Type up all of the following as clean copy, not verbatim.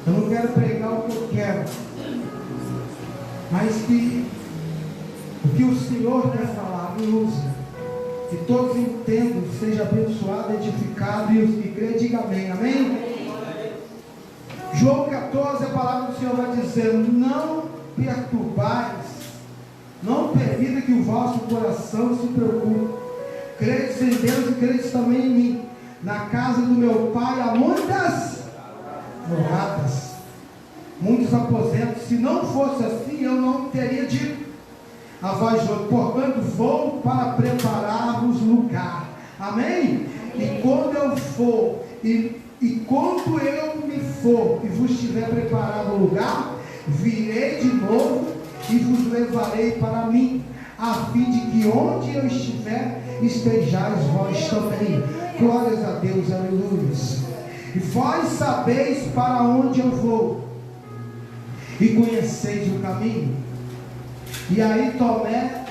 Eu não quero pregar o que eu quero, mas que o que o Senhor quer falar, me use. Que todos entendam, seja abençoado, edificado, e os que crêem, digam amém. Amém? João 14, a palavra do Senhor vai dizer: não perturbais, não permita que o vosso coração se preocupe. Credes em Deus e credes também em mim. Na casa do meu Pai há muitas moradas, muitos aposentos. Se não fosse assim, eu não teria dito a vós outros: portanto vou para preparar-vos lugar. Amém? E quando eu for, e quando eu me for e vos tiver preparado o lugar, virei de novo e vos levarei para mim, a fim de que onde eu estiver, estejais vós também. Glórias a Deus, aleluias. E vós sabeis para onde eu vou, e conheceis o caminho. E aí Tomé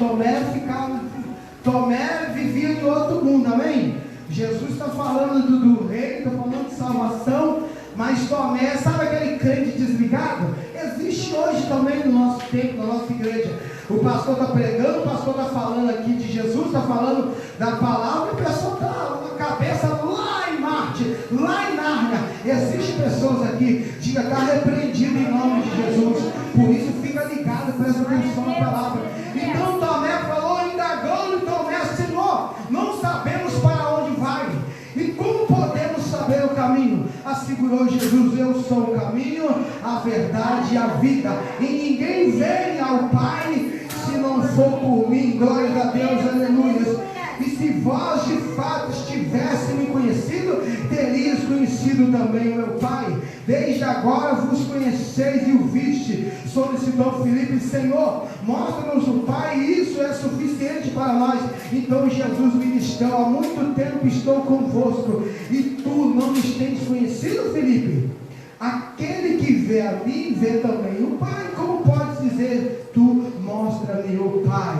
vivia em outro mundo, amém? Jesus está falando do reino, está falando de salvação, mas Tomé, sabe aquele crente desligado? Existe hoje também no nosso tempo, na nossa igreja. O pastor está pregando, o pastor está falando aqui de Jesus, está falando da palavra, e a pessoa está com a cabeça lá em Marte, lá em Nárnia. Existem pessoas aqui, diga, está repreendido em nome de Jesus. Por isso fica ligado, presta atenção na palavra. Então Tomé falou, indagando Tomé: Senhor, não sabemos para onde vai, e como podemos saber o caminho? Assegurou Jesus: eu sou o caminho, a verdade e a vida, e ninguém vem ao Pai se não for por mim. Glória a Deus, aleluia. E se vós de fato tivessem me conhecido, terias conhecido também o meu Pai. Desde agora vos conheceis e o viste. Solicitou Filipe: Senhor, mostra-nos o Pai, e isso é suficiente para nós. Então Jesus ministrou: há muito tempo estou convosco, e tu não me tens conhecido, Filipe? Aquele que vê a mim, vê também o Pai. Como podes dizer tu: mostra-me o Pai?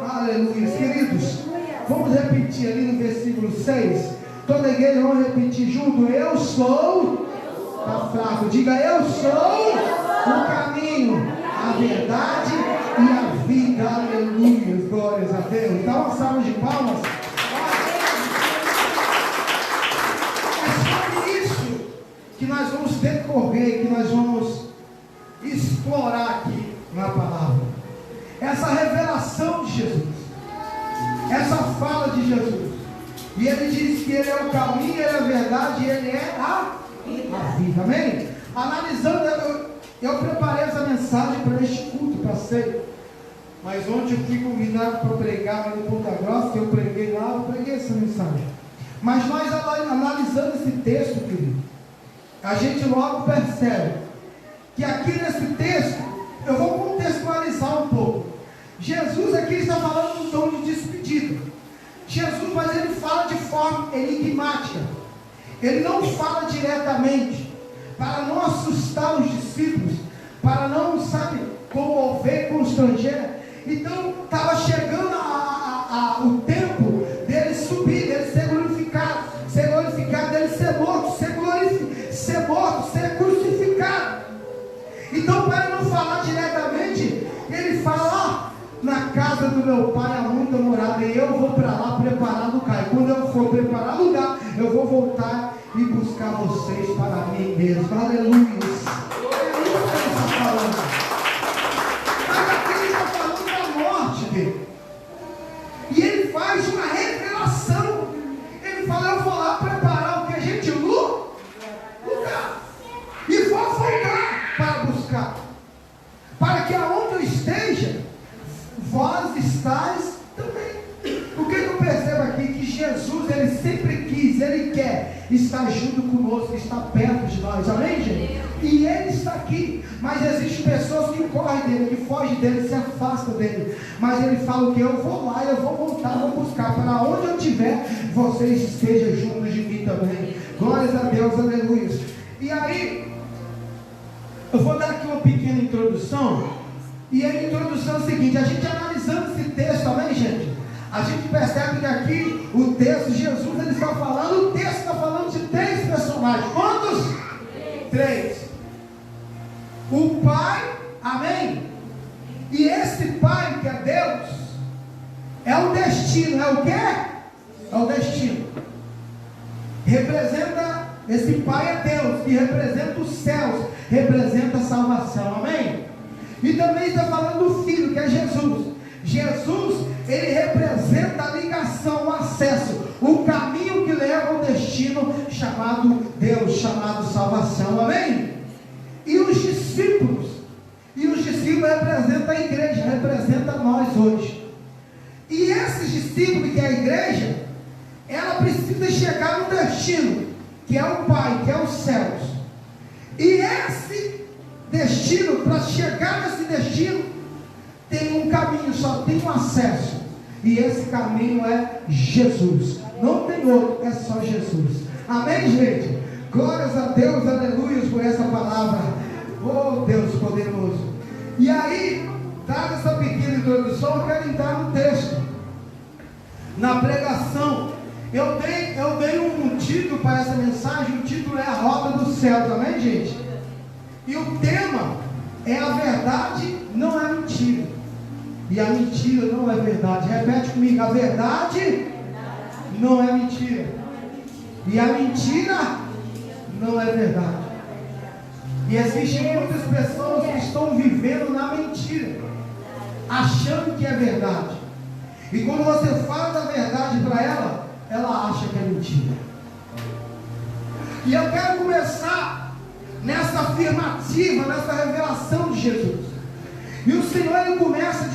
Aleluia. Queridos, vamos repetir ali no versículo 6. Toda a igreja, vamos repetir junto: eu sou. Está fraco, diga: eu sou o caminho, a verdade e a vida. Aleluia, glórias a Deus. Dá uma salva de palmas. É sobre isso que nós vamos decorrer, que nós vamos explorar aqui na palavra. Essa revelação de Jesus, essa fala de Jesus. E ele diz que ele é o caminho, ele é a verdade, ele é a vida. Amém? Analisando, eu preparei essa mensagem para este culto, para ceia. Mas ontem eu fui convidado para pregar lá em Ponta Grossa, eu preguei lá, eu preguei essa mensagem. Mas nós analisando esse texto, querido, a gente logo percebe que aqui nesse texto, eu vou contextualizar um pouco. Jesus aqui está falando um tom de despedida. Jesus, mas ele fala de forma enigmática. Ele não fala diretamente, para não assustar os discípulos, para não, sabe, comover, constranger. Então, estava chegando o tempo dele subir, dele ser glorificado, dele ser morto, ser crucificado. Então, para não falar diretamente, ele fala: na casa do meu Pai há muita morada, e eu vou para lá preparar lugar. E quando eu for preparar lugar, eu vou voltar e buscar vocês para mim mesmo. Aleluia. É isso que ele está falando. Mas aqui ele está falando da morte dele. E ele faz uma revelação. Ele fala: eu vou lá preparar o que a gente lugar. E vou voltar para buscar. Para que aonde eu esteja, vós estáis também. O que eu percebo aqui? Que Jesus, ele sempre quis, ele quer estar junto conosco, estar perto de nós, amém, gente? E ele está aqui, mas existem pessoas que correm dele, que fogem dele, se afastam dele. Mas ele fala o que? Eu vou lá, eu vou voltar, vou buscar, para onde eu estiver, vocês estejam juntos de mim também. Glórias a Deus, aleluia. E aí, eu vou dar aqui uma pequena introdução. E a introdução é o seguinte: a gente analisando esse texto, amém, gente? A gente percebe que aqui o texto, Jesus, ele está falando, o texto está falando de 3 personagens. Quantos? 3. Pai, amém? E esse Pai que é Deus, é o destino, é o quê? É o destino. Representa, esse Pai é Deus, que representa os céus, representa a salvação, amém? E também está falando do Filho, que é Jesus. Jesus, ele representa a ligação, o acesso, o caminho que leva ao destino chamado Deus, chamado salvação, amém? E os discípulos representam a igreja, representam nós hoje. E esses discípulos, que é a igreja, ela precisa chegar no destino, que é o Pai, que é os céus. E esse destino, para chegar nesse destino, tem um caminho só, tem um acesso. E esse caminho é Jesus. Não tem outro, é só Jesus. Amém, gente? Glórias a Deus, aleluia por essa palavra. Oh, Deus poderoso. E aí, dada essa pequena introdução, eu quero entrar no texto. Na pregação, eu dei um título para essa mensagem. O título é A Rota dos Céus, amém, gente? E o tema é: a verdade não é mentira, e a mentira não é verdade. Repete comigo: a verdade não é mentira, e a mentira não é verdade. E existem muitas pessoas que estão vivendo na mentira, achando que é verdade. E quando você fala da verdade para ela, ela acha que é mentira. E eu quero começar nessa afirmativa, nessa revelação de Jesus. E o Senhor, ele começa lhe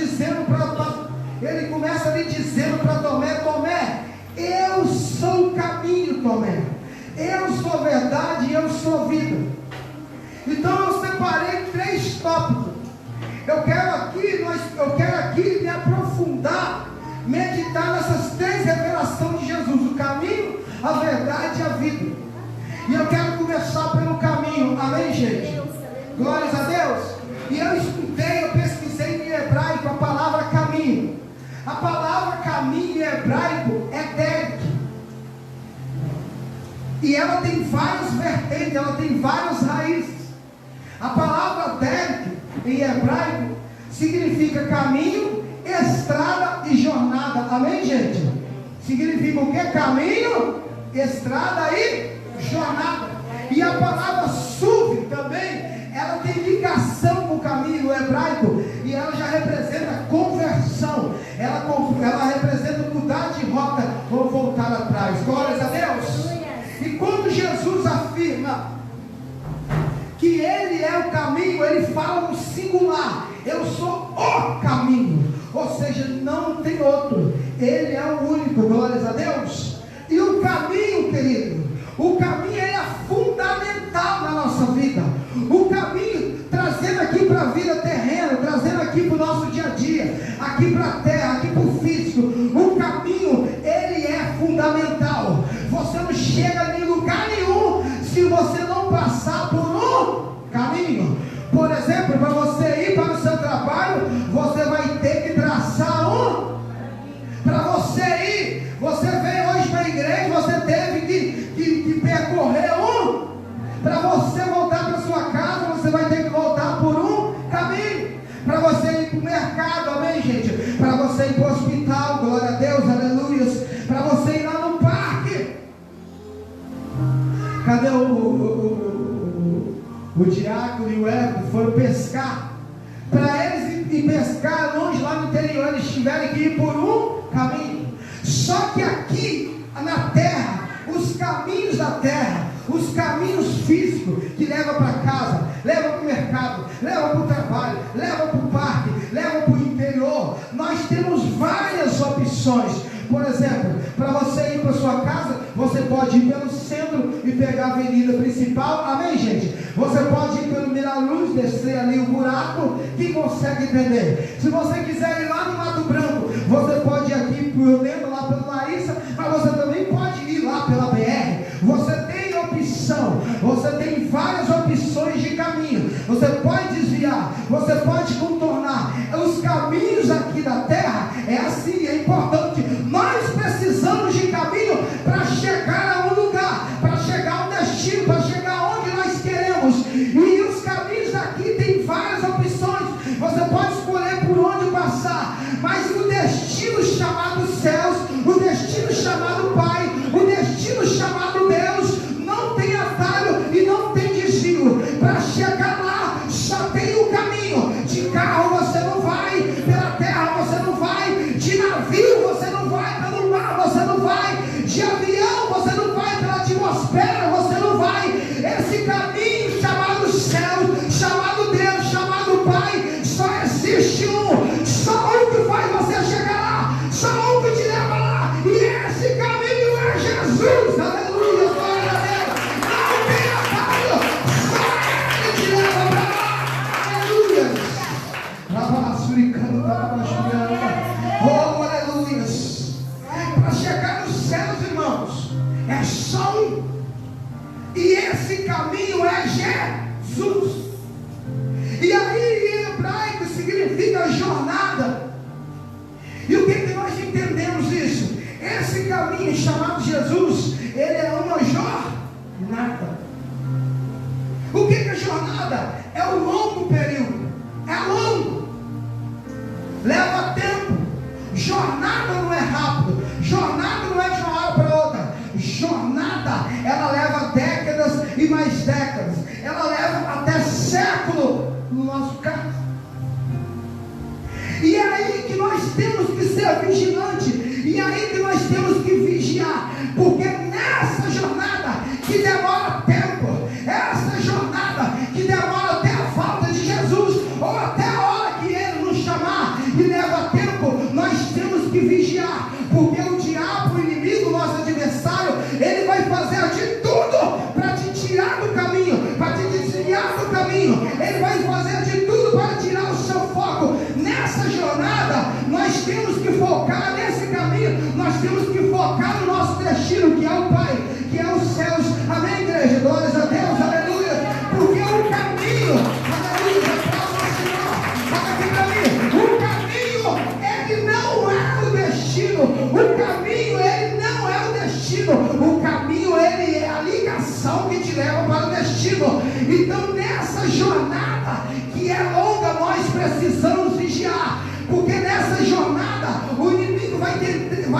dizendo para Tomé: Tomé, eu sou o caminho, Tomé. Eu sou a verdade e eu sou a vida. Então eu separei 3 tópicos. Eu quero aqui me aprofundar, meditar nessas 3 revelações de Jesus: o caminho, a verdade e a vida. E eu quero começar pelo caminho, amém, gente? Glórias a Deus. E eu pesquisei em hebraico a palavra caminho. A palavra caminho em hebraico é derek. E ela tem várias vertentes, ela tem várias raízes. A palavra derek em hebraico significa caminho, estrada e jornada, amém, gente? Significa o que? Caminho, estrada e jornada. E a palavra suv também, ela tem ligação com o caminho hebraico, e ela já representa conversão, ela representa mudar de rota ou voltar atrás. Glórias a Deus. E quando Jesus afirma que Ele é o caminho, Ele fala no singular: eu sou o caminho, ou seja, não tem outro, Ele é o único. Glórias a Deus. E o caminho, querido, o caminho é fundamental na nossa vida. O caminho, trazendo aqui para a vida terrena, trazendo aqui para o nosso dia a dia, aqui para a terra, aqui para o físico, o caminho, ele é fundamental. Você não chega em lugar nenhum se você não passar por um caminho. Por exemplo, para você ir para o seu trabalho, você vai ter que traçar um. Para você ir, você veio hoje para a igreja, você teve que percorrer um. Para você voltar para sua casa, você vai ter que voltar por um caminho. Para você ir para o mercado, amém, gente? Para você ir para o hospital, glória a Deus, aleluia. Para você ir lá no parque. Cadê o diácono e o Eco? Foram pescar. Para eles ir pescar longe lá no interior, eles tiveram que ir por um caminho. Só que aqui na terra, os caminhos da terra, os caminhos físicos que levam para casa, levam para o mercado, levam para o trabalho, levam para o parque, levam para o interior, nós temos várias opções. Por exemplo, para você ir para sua casa, você pode ir pelo centro e pegar a avenida principal, amém, gente? Você pode ir pelo Miraluz, descer ali o buraco, que consegue entender. Se você quiser ir lá no Mato Branco, você pode ir aqui, eu lembro, lá pela Larissa, mas você também pode ir lá pela BR. Você tem opção, você tem várias opções de caminho. Você pode desviar, você pode contornar. Os caminhos aqui da terra é assim, é importante. Nós precisamos de caminho para chegar a um lugar, para chegar a um destino, para chegar onde nós queremos. E os caminhos daqui tem vários jornada é um longo período, é longo, leva tempo. Jornada não é rápido, jornada não é de uma hora para outra. Jornada, ela leva décadas e mais décadas, ela leva até século, no nosso caso. E é aí que nós temos que ser vigilantes, e é aí que nós temos que vigiar, porque nessa jornada que demora tempo, essa jornada que demora até a volta de Jesus, ou até a hora que Ele nos chamar, e leva tempo, nós temos que vigiar, porque o diabo, o inimigo, nosso adversário, ele vai fazer de tudo para te tirar do caminho, para te desviar do caminho, ele vai fazer de tudo para tirar o seu foco. Nessa jornada, nós temos que focar nesse caminho, nós temos que focar no nosso destino, que é o Pai, que é os céus. Amém, igreja? Glórias a Deus, aleluia. Porque o caminho, aleluia, aplauda ao Senhor, olha aqui para mim, o caminho, ele não é o destino, o caminho, ele não é o destino, o caminho, ele é a ligação que te leva para o destino. Então, nessa jornada, que é longa, nós precisamos vigiar, porque nessa jornada, o inimigo vai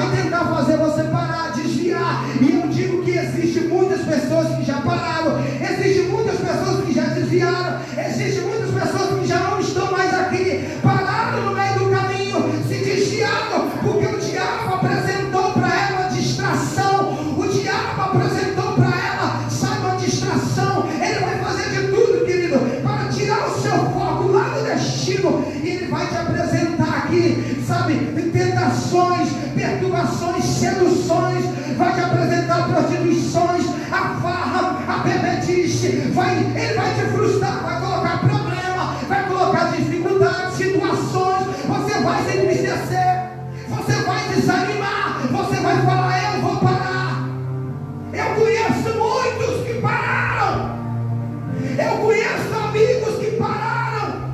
tentar fazer você parar, desviar, e eu digo que existe muitas pessoas que já pararam, existe muitas pessoas que já desviaram, existe muitas pessoas que já não estão mais aqui, pararam no meio do caminho, se desviaram, porque o diabo apresentou para ela uma distração, o diabo apresentou para ela, sabe, uma distração. Ele vai fazer de tudo, querido, para tirar o seu foco lá do destino, e ele vai te apresentar aqui, sabe, tentações, perturbações, seduções, vai te apresentar prostituições, a farra, a bebedice, ele vai te frustrar, vai colocar problema, vai colocar dificuldades, situações, você vai se entristecer, você vai desanimar, você vai falar, eu vou parar. Eu conheço muitos que pararam, eu conheço amigos que pararam,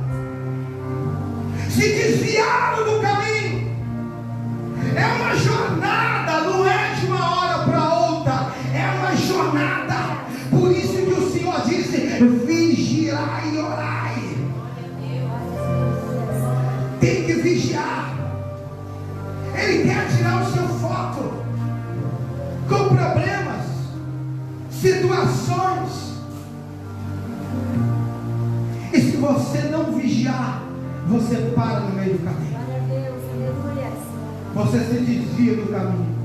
se desviaram do caminho. É uma jornada, não é de uma hora para outra, é uma jornada. Por isso que o Senhor disse: vigiai e orai. Tem que vigiar. Ele quer tirar o seu foco com problemas, situações. E se você não vigiar, você para no meio do caminho. Você se desvia do caminho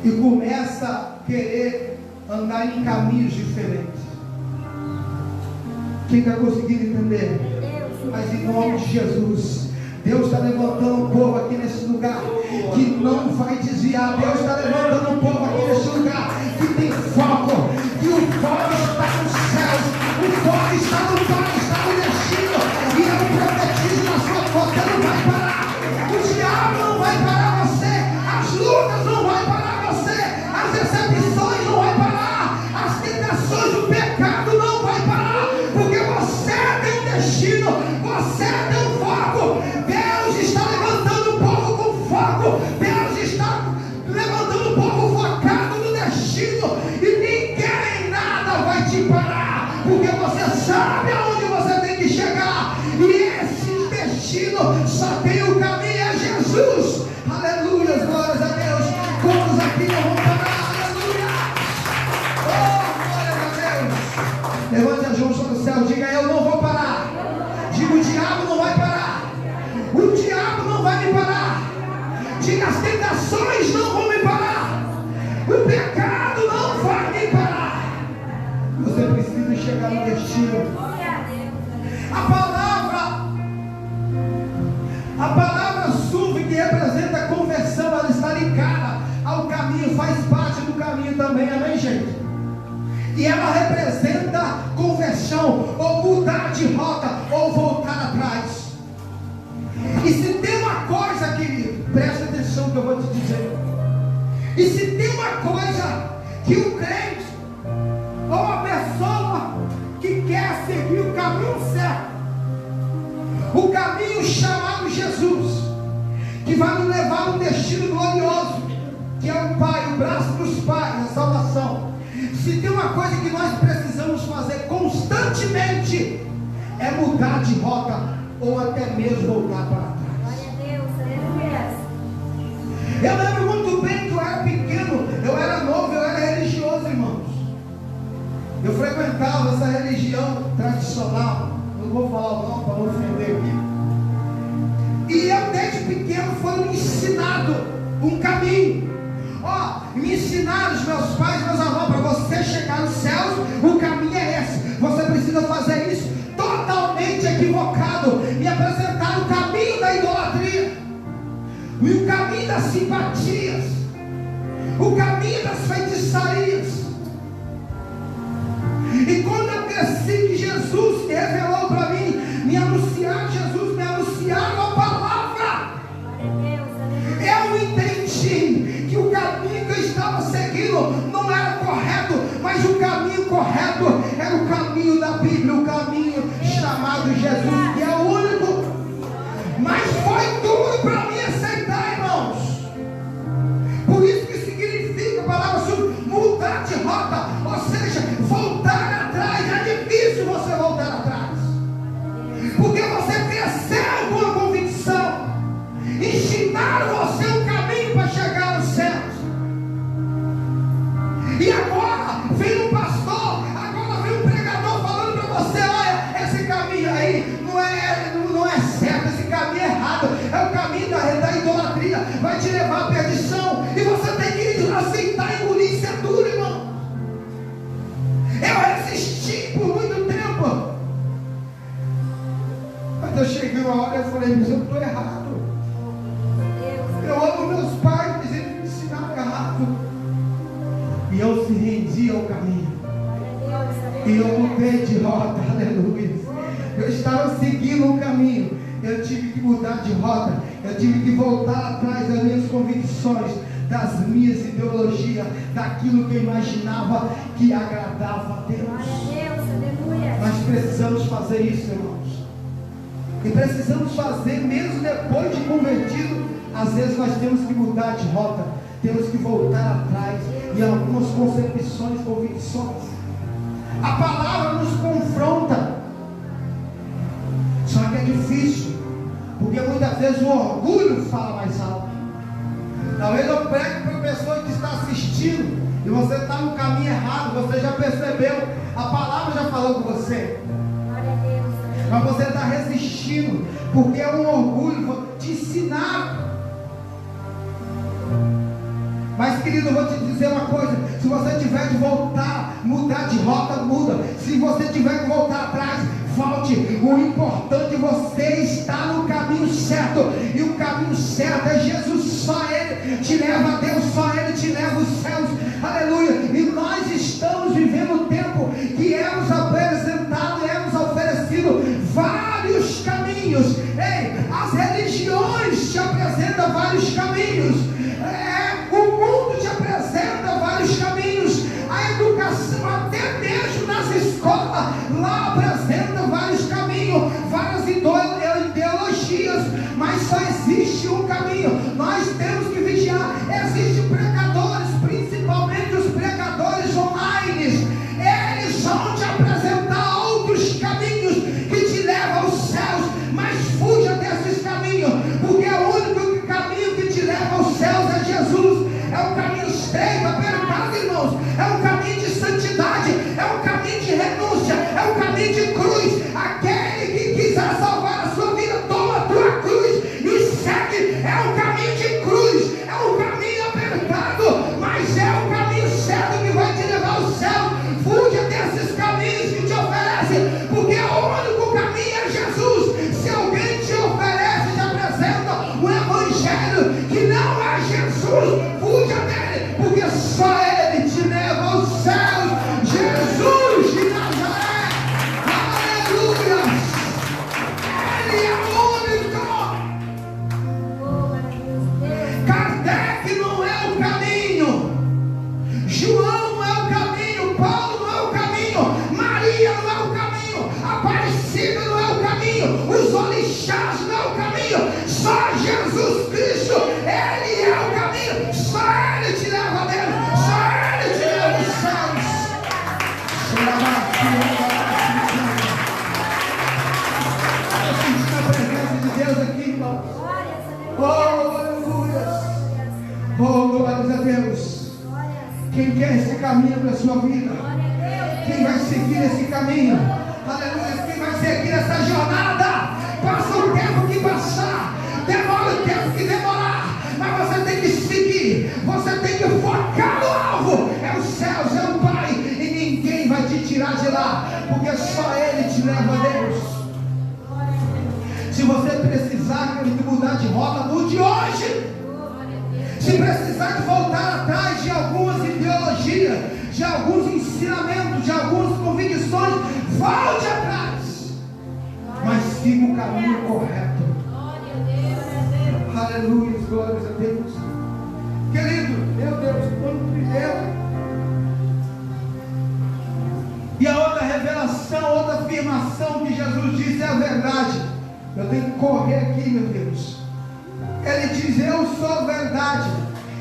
e começa a querer andar em caminhos diferentes. Quem está conseguindo entender? Mas em nome de Jesus, Deus está levantando um povo aqui nesse lugar que não vai desviar. Deus está levantando um povo aqui nesse lugar que tem foco, que o foco está nos céus, o foco está no Pai, está no destino. E eu profetizo na sua força, você não vai parar. O diabo não vai parar você, as lutas não vão parar você, as decepções não vão parar, as tentações do pecado não vai parar, porque você tem um destino, você tem um foco. Deus está levantando o povo com foco, Deus está levantando o povo focado no destino, e ninguém nada vai te parar, porque você sabe aonde você tem que chegar, e esse destino só tem o caminho. Jesus, aleluia, glórias a Deus. Todos aqui não vão parar, aleluia. Oh, glória a Deus. Levante as mãos para o céu, diga: eu não vou parar. Diga: o diabo não vai parar, o diabo não vai me parar. Diga: as tentações não vão me parar, o pecado não vai me parar. Você precisa chegar no destino. A palavra SUV, que representa a conversão, ela está ligada ao caminho, faz parte do caminho também, amém, gente? E ela representa conversão, ou mudar de rota, ou voltar atrás. E se tem uma coisa, querido, presta atenção que eu vou te dizer. E se tem uma coisa que o crente, ou a pessoa que quer seguir o caminho certo, o caminho chamado Jesus, que vai nos levar a um destino glorioso, que é o Pai, o braço dos pais, a salvação. Se tem uma coisa que nós precisamos fazer constantemente, é mudar de rota ou até mesmo voltar para trás. Glória a Deus, aleluia. Eu lembro muito bem que eu era pequeno, eu era novo, eu era religioso, irmãos. Eu frequentava essa religião tradicional, não vou falar o nome para não ofender aqui. E eu desde pequeno foi me ensinado um caminho. Me ensinaram os meus pais, meus avós, para você chegar nos céus, o caminho é esse. Você precisa fazer isso totalmente equivocado. Me apresentaram o caminho da idolatria, e o caminho das simpatias, o caminho das feitiçarias. E quando eu cresci, que Jesus revelou para mim, me anunciaram Jesus, me anunciaram a palavra, eu entendi que o caminho que eu estava seguindo não era correto, mas o caminho correto era o caminho da Bíblia, o caminho chamado Jesus, que é o único. Mas foi duro para mim aceitar, irmãos. Por isso que significa a palavra mudar de rota, ou seja, voltar atrás. É difícil você voltar atrás, porque você cresceu com a convicção, ensinaram você um caminho para chegar aos céus. E agora vem um pastor, agora vem um pregador falando para você: olha, esse caminho aí não é certo, esse caminho é errado, é o caminho da idolatria, vai te levar à perdição. E você tem que aceitar e engolir. Isso é duro, irmão. Eu resisti por muito tempo, mas eu cheguei uma hora e falei: mas eu estou errado. Eu amo meus pais, mas eles me ensinaram errado. E eu se rendi ao caminho, e eu mudei de rota, aleluia. Eu estava seguindo um caminho, eu tive que mudar de rota, eu tive que voltar atrás das minhas convicções, das minhas ideologias, daquilo que eu imaginava que agradava a Deus. Nós precisamos fazer isso, irmãos, e precisamos fazer mesmo depois de convertido. Às vezes nós temos que mudar de rota, temos que voltar atrás em algumas concepções, convicções. A palavra nos confronta, só que é difícil, porque muitas vezes o orgulho fala mais alto. Talvez eu pregue para a pessoa que está assistindo, e você está no caminho errado, você já percebeu, a palavra já falou com você, mas você está resistindo, porque é um orgulho, vou te ensinar. Mas, querido, eu vou te dizer uma coisa: se você tiver de voltar, mudar de rota, muda. Se você tiver que voltar atrás, volte. O importante é você estar no caminho certo, e o caminho certo é Jesus. Só Ele te leva a Deus, só Ele te leva aos céus, aleluia. E nós estamos vivendo um tempo que é nos apresentado, é nos oferecido vários caminhos. Ei, as religiões te apresentam vários caminhos, o mundo te apresenta vários caminhos, a educação, até mesmo nas escolas, lá apresenta vários caminhos, várias ideologias, mas só existe um caminho. Nós temos que vigiar. Existem pregadores, principalmente os pregadores online, eles vão te apresentar outros caminhos que te levam aos céus, mas fuja desses caminhos, porque o único caminho que te leva aos céus é Jesus. É um caminho estreito, apertado, irmãos, é um caminho de santidade, é um caminho de renúncia, é um caminho de caminho para a sua vida? Quem vai seguir esse caminho? Aleluia. Quem vai seguir essa jornada? Passa o tempo que passar, demora o tempo que demorar, mas você tem que seguir, você tem que focar no alvo. É os céus, é o Pai, e ninguém vai te tirar de lá, porque só Ele te leva a Deus. Se você precisar de mudar de rota, mude hoje. Se precisar de voltar atrás de algumas ideologias, de alguns ensinamentos, de algumas convicções, volte atrás, mas siga o caminho correto. Aleluia, glórias a Deus. Querido, meu Deus, quando primeiro. E a outra revelação, outra afirmação que Jesus disse é a verdade. Eu tenho que correr aqui, meu Deus. Ele diz: eu sou a verdade.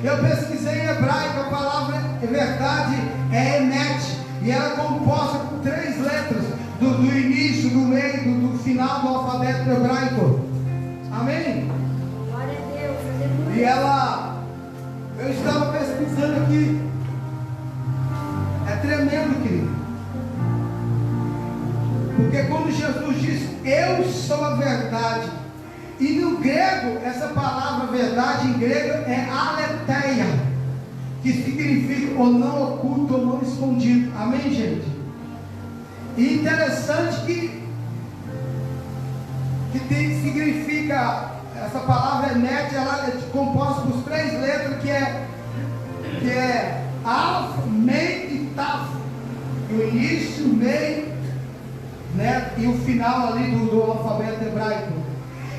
Eu pesquisei em hebraico, a palavra verdade é emet, e ela é composta por 3 letras, do início, do meio, do final do alfabeto hebraico. Amém? Glória a Deus, aleluia. E ela, eu estava pesquisando aqui, é tremendo, querido, porque quando Jesus diz: eu sou a verdade, e no grego, essa palavra verdade em grego é aletheia, que significa ou não oculto ou não escondido. Amém, gente? E interessante que significa, essa palavra emet, ela é composta por 3 letras, que é Alf, Mei e Taf, o início, o meio, né, e o final ali do alfabeto hebraico.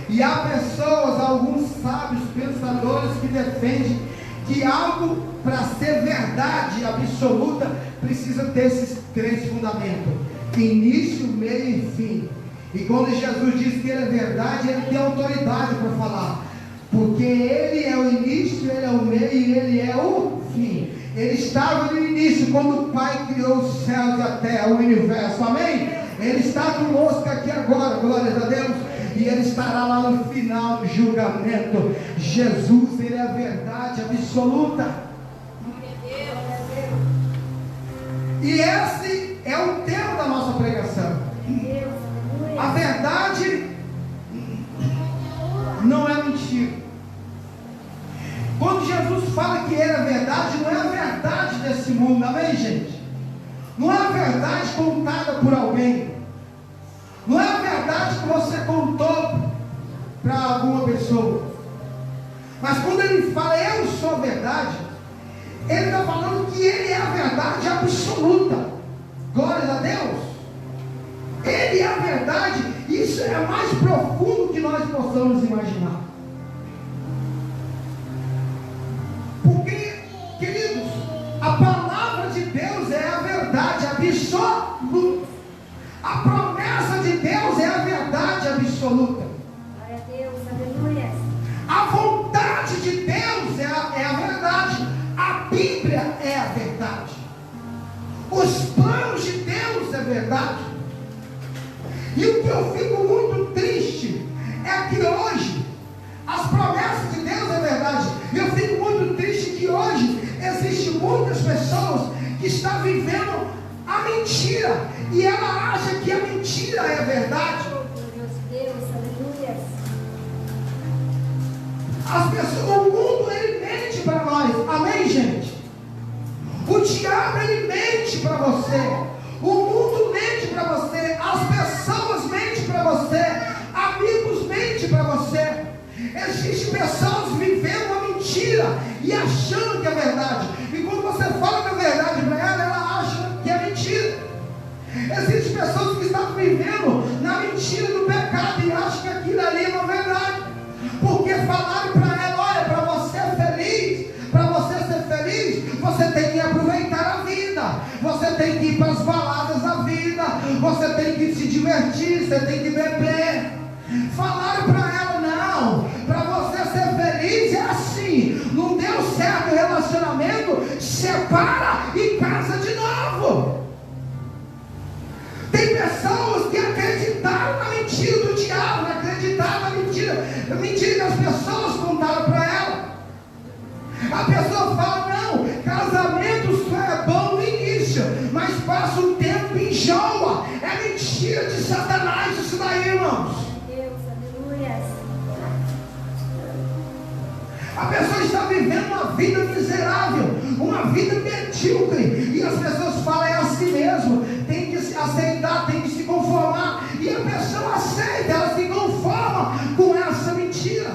E há pessoas, alguns sábios pensadores, que defendem que algo, para ser verdade absoluta, precisa ter esses 3 fundamentos: início, meio e fim. E quando Jesus diz que Ele é verdade, Ele tem autoridade para falar, porque Ele é o início, Ele é o meio e Ele é o fim. Ele estava no início, quando o Pai criou os céus e a terra, o universo. Amém? Ele está conosco aqui agora, glórias a Deus. E Ele estará lá no final do julgamento. Jesus, Ele é a verdade absoluta. E esse é o tema da nossa pregação. A verdade não é mentira. Quando Jesus fala que Ele é a verdade, não é a verdade desse mundo, amém, gente? Não é a verdade contada por alguém. Não é a verdade que você contou para alguma pessoa. Mas quando Ele fala eu sou a verdade, Ele está falando que Ele é a verdade absoluta. Glórias a Deus. Ele é a verdade. Isso é mais profundo que nós possamos imaginar. Porque, queridos, a palavra de Deus é a verdade absoluta. A promessa de Deus é a verdade absoluta. Glória a Deus, aleluia. A vontade de Deus é a verdade. A Bíblia é a verdade. Os planos de Deus é verdade. E o que eu fico muito triste é que hoje as promessas de Deus é verdade. Eu fico muito triste que hoje existem muitas pessoas que estão vivendo a mentira, e ela acha que a mentira é verdade. Deus, aleluia. As pessoas, o mundo, ele mente para nós, amém, gente? O diabo, ele mente para você, o mundo mente para você, as pessoas mentem para você, amigos mentem para você. Existem pessoas vivendo uma mentira e achando que é verdade, e quando você fala que é verdade para ela, ela acha que é mentira. Existem pessoas que estão vivendo na mentira do pecado e acham que aquilo ali é uma verdade, porque falaram para ela: olha, para você ser feliz, você tem que aproveitar a vida, você tem que ir para as baladas da vida, você tem que se divertir, você tem que beber. Falaram para ela: não, para você ser feliz é assim, não deu certo o relacionamento, separa e casa de novo. Tem pessoas que acreditaram na mentira do diabo, acreditaram na mentira que as pessoas contaram para ela. A pessoa fala: não, casamento só é bom pessoa está vivendo uma vida miserável, uma vida medíocre, e as pessoas falam, é assim mesmo, tem que se aceitar, tem que se conformar, e a pessoa aceita, ela se conforma com essa mentira.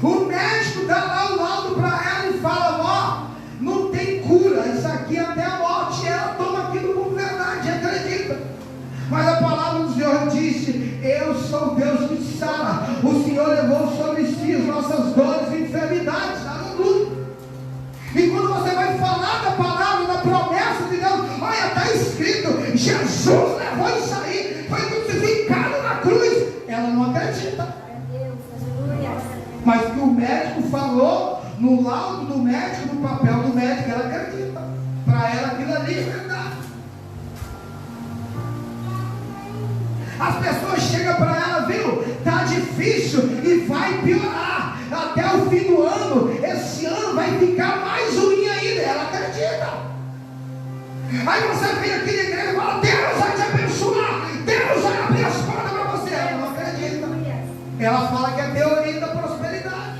O médico dá lá o laudo para ela e fala, ó, não tem cura, isso aqui é até a morte, e ela toma aquilo como verdade, acredita. Mas a palavra do Senhor disse, eu sou o Deus que sara, o Senhor levou sobre si as nossas dores e enfermidades, aleluia. E quando você vai falar da palavra, da promessa de Deus, olha, está escrito, Jesus levou isso aí, foi crucificado na cruz, ela não acredita. Mas que o médico falou, no laudo do médico, no papel do médico, ela acredita. Para ela aquilo ali é verdade. As pessoas chegam para ela, viu? Está difícil e vai piorar. Até o fim do ano, esse ano vai ficar mais ruim ainda. Ela acredita. Aí você vem aqui na igreja e fala, Deus vai te abençoar, Deus vai abrir as portas para você. Ela não acredita. Ela fala que é teoria da prosperidade.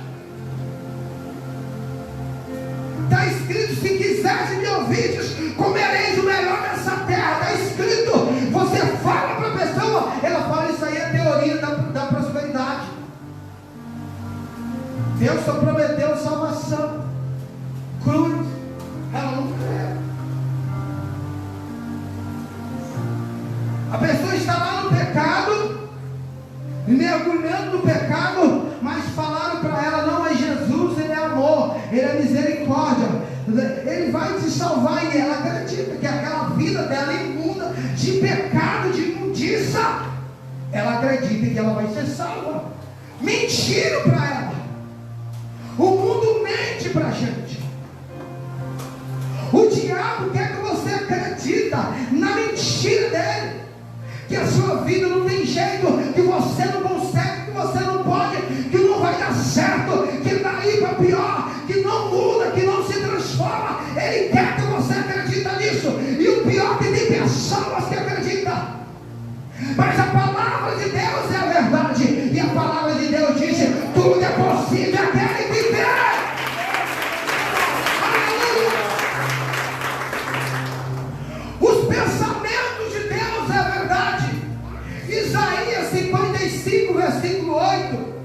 Está escrito, se quiseres me ouvir, comereis o melhor dessa terra. Está escrito, você fala para a pessoa, ela fala, isso aí é teoria da prosperidade. Deus só prometeu salvação, cruz, ela não crê. A pessoa está lá no pecado, mergulhando no pecado, mas falaram para ela, não, é Jesus, Ele é amor, Ele é misericórdia, Ele vai te salvar, e ela acredita que aquela vida dela imunda, de pecado, de imundícia, ela acredita que ela vai ser salva. Mentiram para ela. O mundo mente para a gente. O diabo quer que você acredita na mentira dele, que a sua vida não tem jeito, que você não consegue, que você não pode, que não vai dar certo, que daí para pior, que não muda, que não se transforma. Ele quer que você acredita nisso. E o pior é que tem pessoas que acreditam. Mas a palavra de Deus é a verdade. E a palavra de Deus diz, tudo é possível aquele que crê. Aleluia. Os pensamentos de Deus é a verdade. Isaías 55, versículo 8.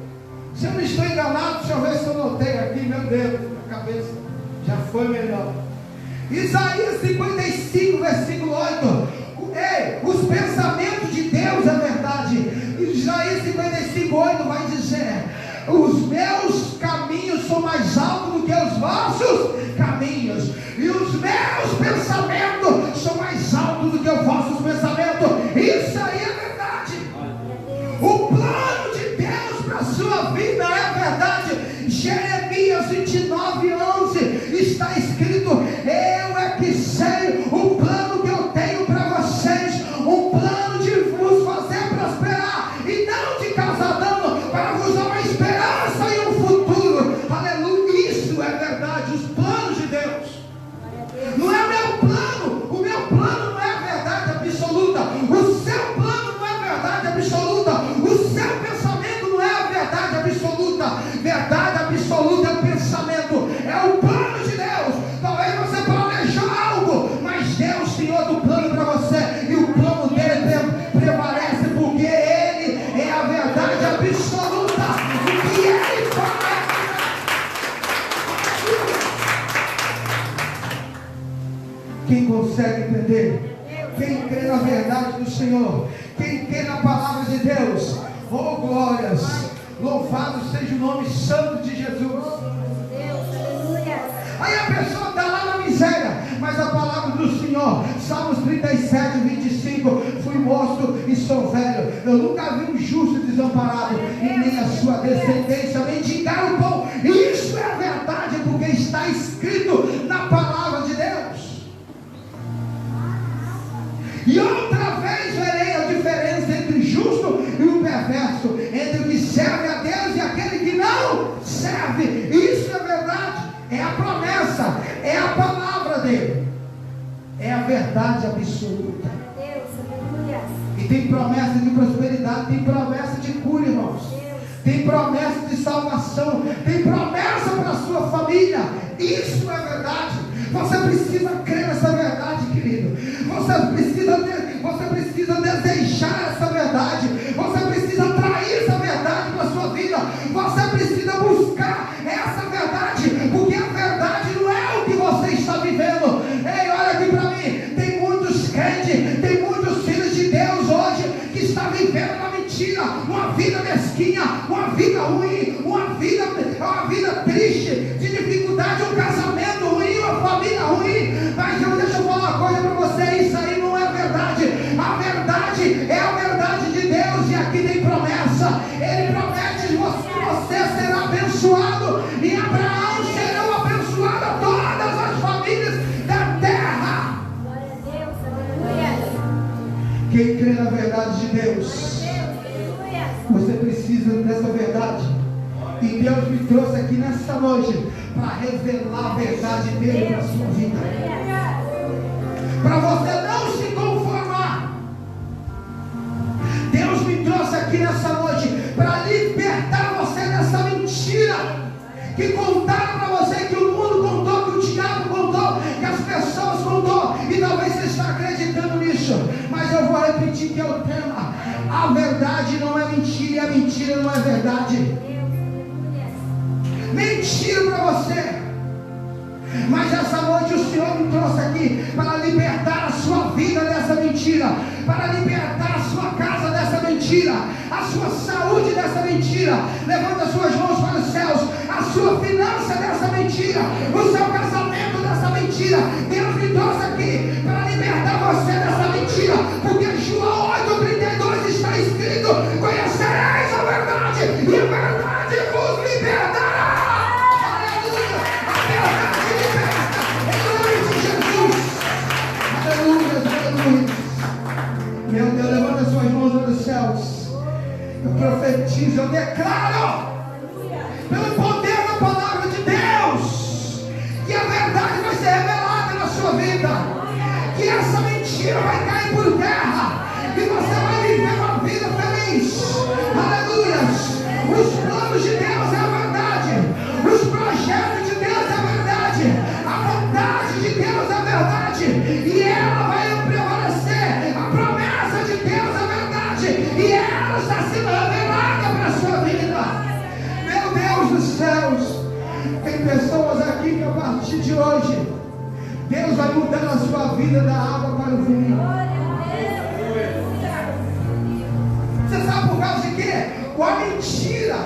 Se eu não estou enganado, deixa eu ver se eu notei aqui, meu Deus, a cabeça já foi melhor. Isaías 55, versículo 8. Ei, os pensamentos de Deus é verdade. Isaías 55, 8 vai dizer, os meus caminhos são mais altos do que os vossos caminhos, e os meus pensamentos são mais altos do que os vossos pensamentos. Isso aí é verdade. O plano de Deus para a sua vida é verdade. Jeremias 29, 11 está escrito, eu é que sei o plano que eu tenho para vocês, um plano de vos fazer prosperar e não de causar dano, para vos dar uma esperança e um futuro. Aleluia, isso é verdade. Os planos de Deus não é o meu plano não é a verdade absoluta, o seu plano não é a verdade absoluta, o seu pensamento não é a verdade absoluta. Verdade absoluta é o pensamento, é o plano de Deus. Talvez você planejou algo, mas Deus tem outro plano para você, e o plano dele prevalece, porque ele é a verdade absoluta. O que ele fala é verdade. Quem consegue entender? Quem crê na verdade do Senhor, quem crê na palavra de Deus, oh glórias, louvado seja o nome santo de Jesus. Aí a pessoa está lá na miséria, mas a palavra do Senhor, Salmos 37, 25, fui moço e sou velho, eu nunca vi um justo desamparado, e nem a sua descendência mendigar o pão. Isso é verdade, porque está escrito na palavra de Deus. E outra vez verei a diferença entre o justo e o perverso, entre o que serve a Deus e aquele que não serve. Isso é verdade, é a promessa, é a palavra dele, é a verdade absoluta. E tem promessa de prosperidade, tem promessa de cura, irmãos. tem promessa de salvação, tem promessa para a sua família. Isso é verdade. Você precisa crer nessa verdade, querido. Você precisa desejar essa verdade. Você precisa atrair essa verdade para a sua vida. Você precisa buscar essa verdade, porque a verdade não é o que você está vivendo. Ei, olha aqui para mim. Tem muitos crentes, tem muitos filhos de Deus hoje que estão vivendo uma mentira, uma vida mesquinha, uma vida ruim, uma vida triste, de dificuldade, um casamento ruim, uma família ruim. Mas deixa eu falar uma coisa para você: isso aí não é verdade. A verdade é a verdade de Deus, e aqui tem promessa. Ele promete que você será abençoado, e Abraão serão abençoadas todas as famílias da terra. Glória a Deus, aleluia. Quem crê na verdade de Deus, você precisa dessa verdade. E Deus me trouxe aqui nessa noite para revelar a verdade dele para a sua vida, para você não se conformar. Deus me trouxe aqui nessa noite para libertar você dessa mentira que contaram para você, que o mundo contou, que o diabo contou, que as pessoas contou, e talvez você está acreditando nisso. Mas eu vou repetir que é o tema: a verdade não é mentira, e a mentira não é verdade. Mentira para você. Mas essa noite o Senhor me trouxe aqui para libertar a sua vida dessa mentira, para libertar a sua casa dessa mentira, a sua saúde dessa mentira. Levanta as suas mãos para os céus. A sua finança dessa mentira, o seu casamento dessa mentira. Deus me trouxe aqui para libertar você dessa mentira, porque João 8,32 está escrito: conhecereis a verdade, e a verdade vos libertará. Meu Deus, levanta suas mãos para os céus. Eu profetizo, eu declaro, pelo poder da palavra de Deus, que a verdade vai ser revelada na sua vida, que essa mentira vai cair por terra, e você vai viver uma vida feliz. Aleluia. Os planos de Deus é a verdade, os projetos de Deus é a verdade, a vontade de Deus é a verdade, e ela vai prevalecer. A promessa de Deus é verdade, e ela está sendo revelada para a sua vida. Meu Deus dos céus, tem pessoas aqui que a partir de hoje Deus vai mudar a sua vida da água para o vinho. Você sabe por causa de quê? A mentira,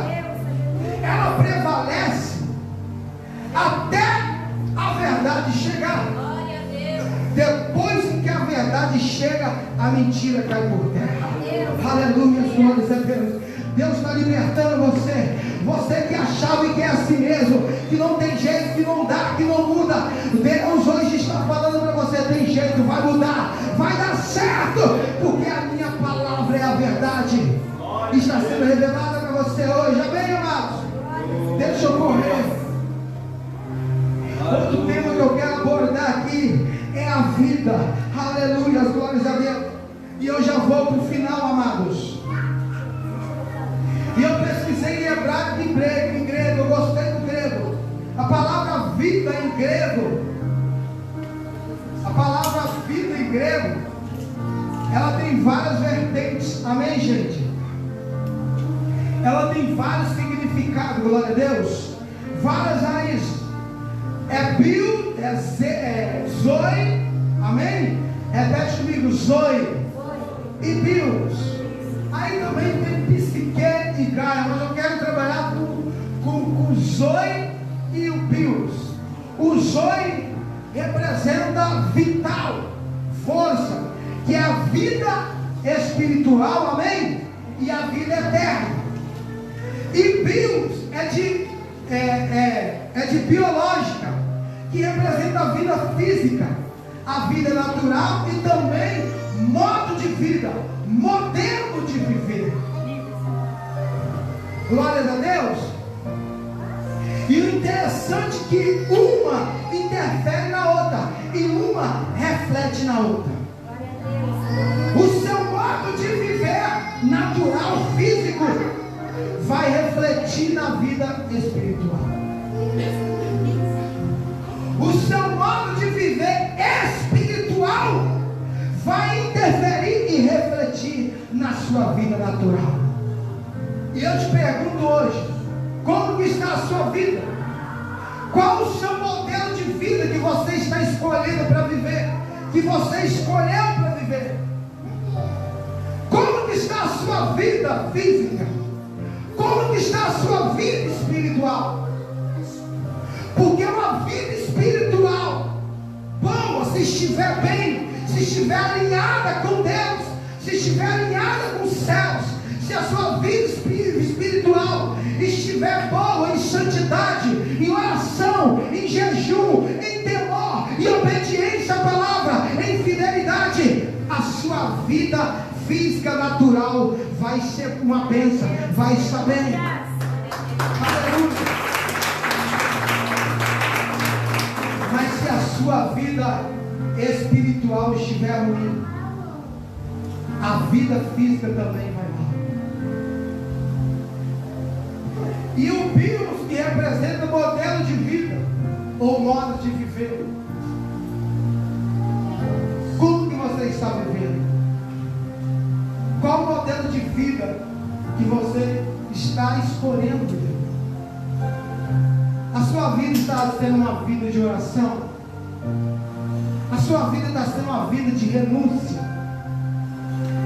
ela prevalece até a verdade chegar. Depois que a verdade chega, a mentira cai por terra. Aleluia, glórias a Deus. Deus está libertando você. Você que achava que é assim mesmo, que não tem jeito, que não dá, que não muda. Deus hoje está falando para você: tem jeito, vai mudar, vai dar certo, porque a minha palavra é a verdade. Está sendo revelada para você hoje. Amém, amados? Deixa eu correr. Outro tema que eu quero abordar aqui é a vida. Aleluia, glórias a Deus. E eu já vou para o final, amados. E eu pesquisei em hebraico e em grego. Eu gostei do grego. A palavra vida em grego, a palavra vida em grego, ela tem várias vertentes. Amém, gente? Ela tem vários significados, glória a Deus. Várias raízes. É bio, é zoe, amém? Repete comigo: zoe e bios. Aí também tem psique e gaia, mas eu quero trabalhar com o zoe e o bios. O zoe representa vital, força, que é a vida espiritual, amém? E a vida eterna. E bios é de biológica, que representa a vida física, a vida natural e também modo de vida, modelo de viver. Glórias a Deus. E o interessante é que uma interfere na outra e uma reflete na outra. O seu modo de viver natural, físico, vai refletir refletir na vida espiritual. O seu modo de viver espiritual vai interferir e refletir na sua vida natural. E eu te pergunto hoje, como que está a sua vida? Qual o seu modelo de vida que você está escolhendo para viver? Que você escolheu para viver? Como que está a sua vida física? Como que está a sua vida espiritual? Porque uma vida espiritual boa, se estiver bem, se estiver alinhada com Deus, se estiver alinhada com os céus, se a sua vida espiritual estiver boa em santidade, em oração, em jejum, em temor, em obediência à palavra, em fidelidade, a sua vida física natural vai ser uma bênção, vai estar bem. Aleluia. Mas se a sua vida espiritual estiver ruim, a vida física também vai mal. E o bios, que representa o modelo de vida ou modo de viver, como que você está vivendo? Qual o modelo de vida que você está escolhendo viver? A sua vida está sendo uma vida de oração? A sua vida está sendo uma vida de renúncia?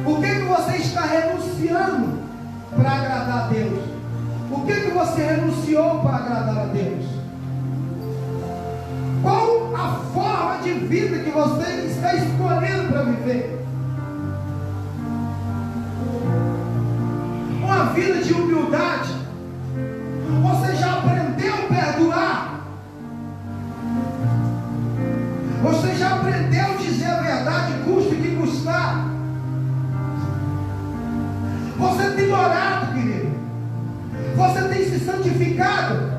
O que você está renunciando para agradar a Deus? O que você renunciou para agradar a Deus? Qual a forma de vida que você está escolhendo para viver? Uma vida de humildade? Você já aprendeu a perdoar? Você já aprendeu a dizer a verdade, custe o que custar? Você tem orado, querido? Você tem se santificado?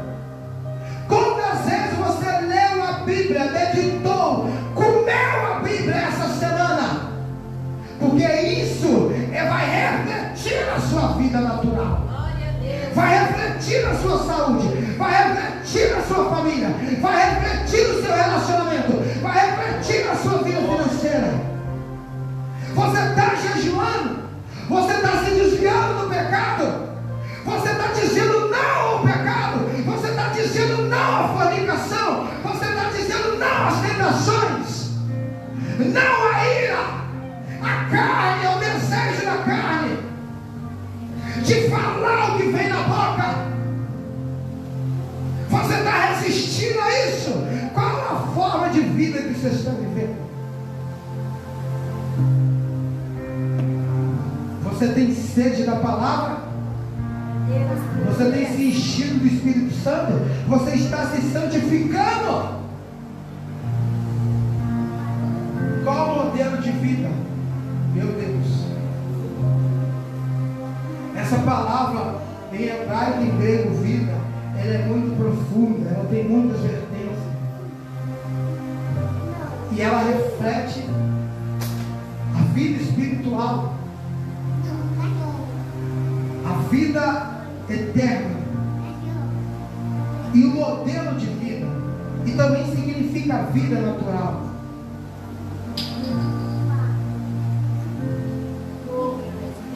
Quantas vezes você leu a Bíblia, meditou, comeu a Bíblia essa semana? Porque isso vai refletir na sua vida natural, vai refletir na sua saúde, vai refletir na sua família, vai refletir no seu relacionamento, vai refletir na sua vida financeira. Você está jejuando? Você está se desviando do pecado? Você está dizendo não ao pecado? Você está dizendo não à fornicação? Você está dizendo não às tentações? Não à ira? A carne, é o desejo da carne de falar o que vem na boca. Você está resistindo a isso? Qual a forma de vida que você está vivendo? Você tem sede da palavra? Você tem se enchido do Espírito Santo? Você está se santificando? Qual o modelo de vida? Meu Deus, essa palavra em hebraico e em grego, vida, ela é muito profunda, ela tem muitas vertentes, e ela reflete a vida espiritual, a vida eterna e o modelo de vida, e também significa a vida natural.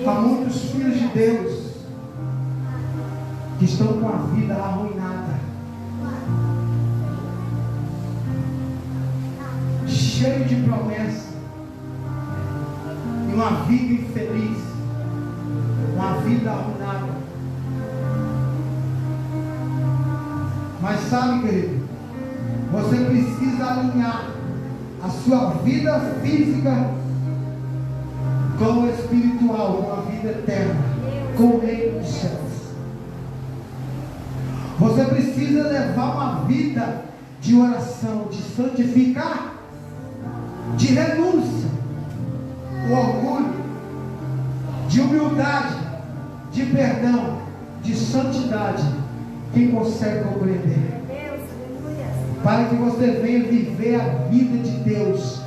Há muitos filhos de Deus que estão com a vida arruinada, cheio de promessa, e uma vida infeliz, uma vida arruinada. Mas sabe, querido, você precisa alinhar a sua vida física com o espiritual, com a vida eterna, com o reino dos céus. Você precisa levar uma vida de oração, de santificar, de renúncia, o orgulho, de humildade, de perdão, de santidade. Quem consegue compreender? Para que você venha viver a vida de Deus,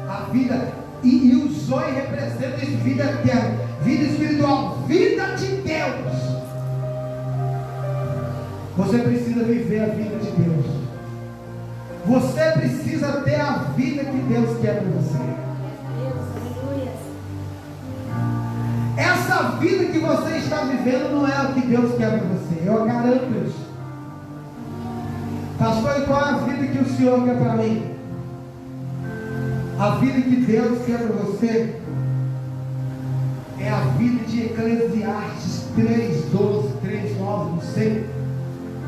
a vida. E o zoe representa isso, vida eterna, vida espiritual, vida de Deus. Você precisa viver a vida de Deus. Você precisa ter a vida que Deus quer para você. Essa vida que você está vivendo não é o que Deus quer para você. Eu garanto isso. Pastor, e qual é a vida que o Senhor quer para mim? A vida que Deus quer para você é a vida de Eclesiastes 3:12, 3:9, não sei.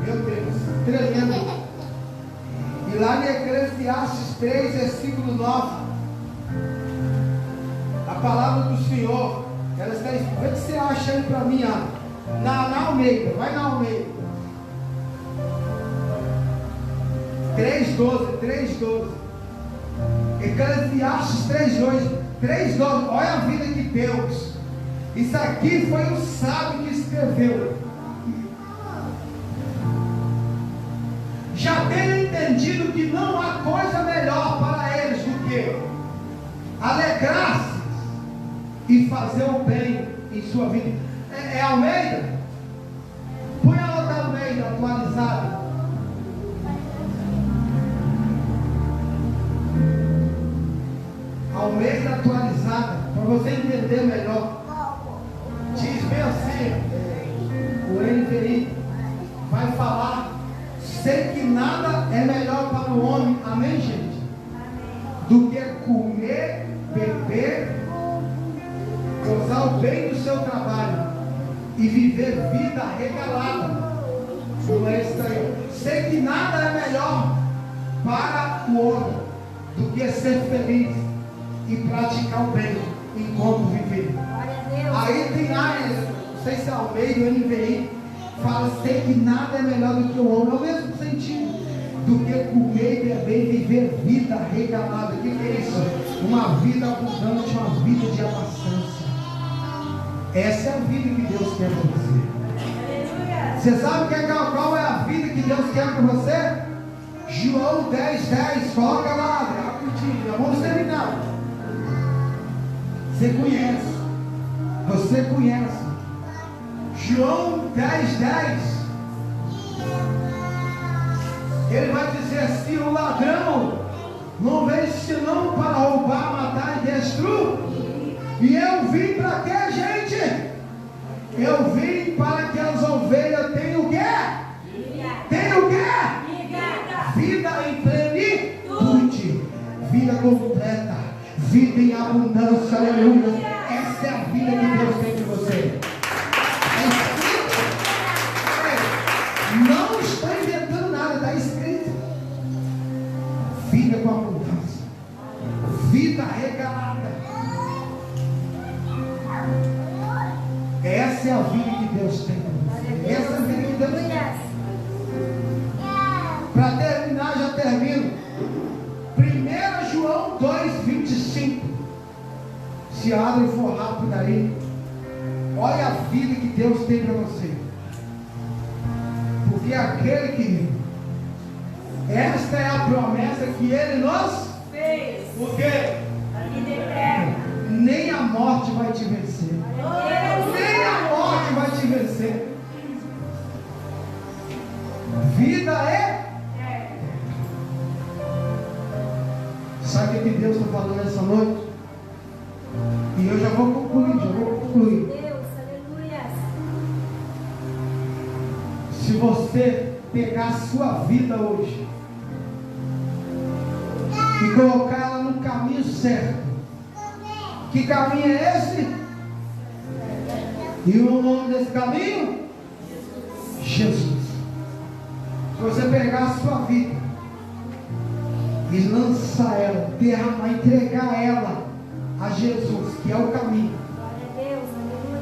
Meu Deus, tremendo. E lá em Eclesiastes 3, versículo 9, a palavra do Senhor, ela está escrita. Vê se você acha aí para mim, na Almeida, vai na Almeida. 3:12. Eclesiastes 3:12. Olha a vida de Deus. Isso aqui foi o sábio que escreveu. Já tenho entendido que não há coisa melhor para eles do que alegrar-se e fazer o bem em sua vida. É Almeida? Põe a outra Almeida atualizada. Almeida atualizada, para você entender melhor. Diz bem assim, o NVI vai falar: sei que nada é melhor para o homem, amém, gente? Do que comer, beber, gozar o bem do seu trabalho e viver vida regalada. Não é isso aí? Sei que nada é melhor para o homem do que ser feliz e praticar o bem enquanto viver. Aí tem áreas, não sei se é Almeida ou NVI, fala: sei que nada é melhor do que o homem, é o mesmo sentido, do que comer, beber e viver vida regalada. O que é isso? Uma vida abundante, uma vida de abastança. Essa é a vida que Deus quer para você. Você sabe qual é a vida que Deus quer para você? João 10:10, coloca lá, rapidinho, vamos terminar. Você conhece. João 10:10. Ele vai dizer assim: o ladrão não veio senão para roubar, matar e destruir. E eu vim para quê, gente? Eu vim para que as ovelhas tenham o quê? Tenham o quê? Vida em plenitude, vida completa, vida em abundância, aleluia. Essa é a vida que Deus tem de você. Não estou inventando nada, está escrito. Vida com abundância, vida regalada. Essa é a vida que Deus tem para você. Essa é a vida que Deus tem. Para terminar, já termino. 1 João 2:25. Se abre e for rápido aí. Olha a vida que Deus tem para você. Porque aquele que esta é a promessa que Ele nos fez. O quê? A vida eterna. Nem a morte vai te vencer. Nem a morte vai te vencer. Vida é. Sabe o que Deus está falando nessa noite? E eu já vou concluir. Deus, aleluia. Se você pegar a sua vida hoje e colocar ela no caminho certo, que caminho é esse? E o nome desse caminho? Jesus. Se você pegar a sua vida e lançar ela, derramar, entregar ela a Jesus, que é o caminho.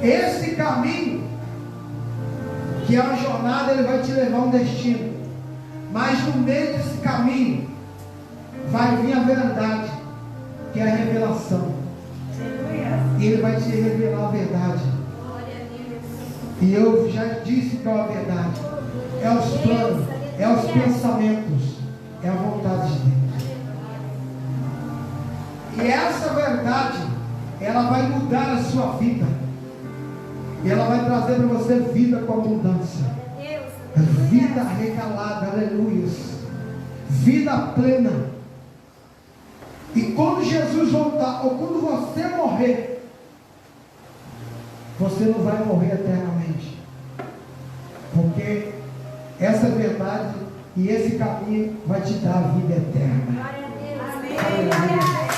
Esse caminho, que é uma jornada, ele vai te levar a um destino. Mas no meio desse caminho vai vir a verdade, que é a revelação. E ele vai te revelar a verdade. E eu já disse qual é a verdade. É os planos, é os pensamentos, é a vontade de Deus. E essa verdade, ela vai mudar a sua vida. E ela vai trazer para você vida com abundância. Vida regalada, aleluia. Vida plena. E quando Jesus voltar, ou quando você morrer, você não vai morrer eternamente. Porque essa verdade e esse caminho vai te dar a vida eterna. Glória a Deus. Amém.